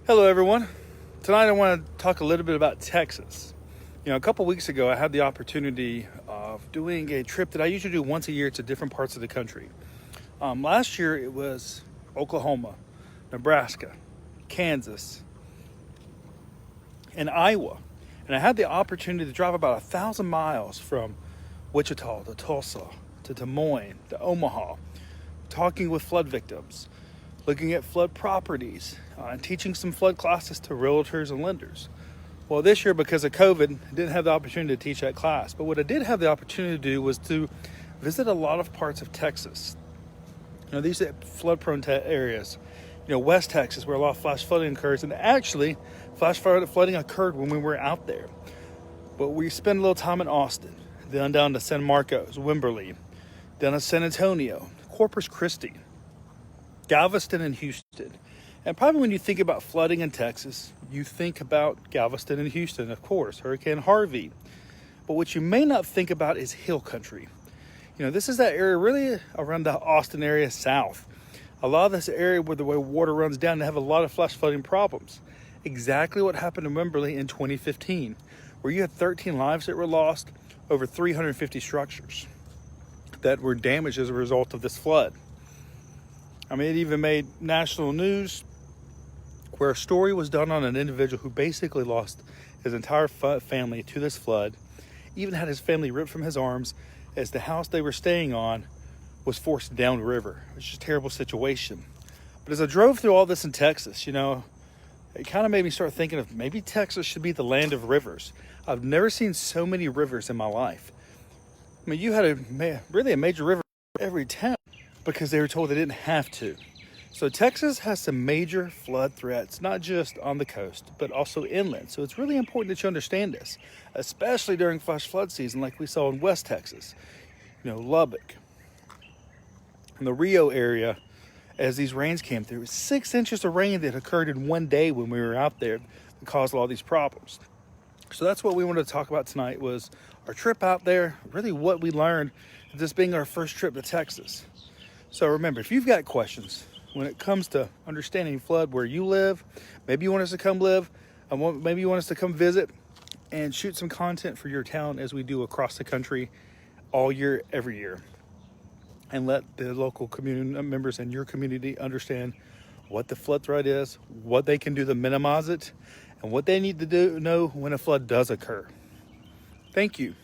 Hello, everyone. Tonight I want to talk a little bit about Texas. A couple weeks ago, I had the opportunity of doing a trip that I usually do once a year to different parts of the country. Last year, it was Oklahoma, Nebraska, Kansas, and Iowa. And I had the opportunity to drive about 1,000 miles from Wichita to Tulsa to Des Moines to Omaha, talking with flood victims, looking at flood properties, and teaching some flood classes to realtors and lenders. Well, this year, because of COVID, I didn't have the opportunity to teach that class. But what I did have the opportunity to do was to visit a lot of parts of Texas. These are flood-prone areas. West Texas, where a lot of flash flooding occurs. And actually, flash flooding occurred when we were out there. But we spent a little time in Austin, then down to San Marcos, Wimberley, down to San Antonio, Corpus Christi, Galveston, and Houston. And probably when you think about flooding in Texas, you think about Galveston and Houston, of course, Hurricane Harvey. But what you may not think about is hill country. This is that area really around the Austin area south. A lot of this area where the way water runs down, they have a lot of flash flooding problems. Exactly what happened in Wimberley in 2015, where you had 13 lives that were lost, over 350 structures that were damaged as a result of this flood. It even made national news where a story was done on an individual who basically lost his entire family to this flood, even had his family ripped from his arms as the house they were staying on was forced downriver. It was just a terrible situation. But as I drove through all this in Texas, it kind of made me start thinking of maybe Texas should be the land of rivers. I've never seen so many rivers in my life. You had really a major river in every town, because they were told they didn't have to. So Texas has some major flood threats, not just on the coast, but also inland. So it's really important that you understand this, especially during flash flood season like we saw in West Texas, Lubbock, and the Rio area. As these rains came through, 6 inches of rain that occurred in one day when we were out there that caused all these problems. So that's what we wanted to talk about tonight, was our trip out there, really what we learned, this being our first trip to Texas. So remember, if you've got questions when it comes to understanding flood where you live, maybe you want us to come live, maybe you want us to come visit and shoot some content for your town as we do across the country all year, every year. And let the local community members in your community understand what the flood threat is, what they can do to minimize it, and what they need to know when a flood does occur. Thank you.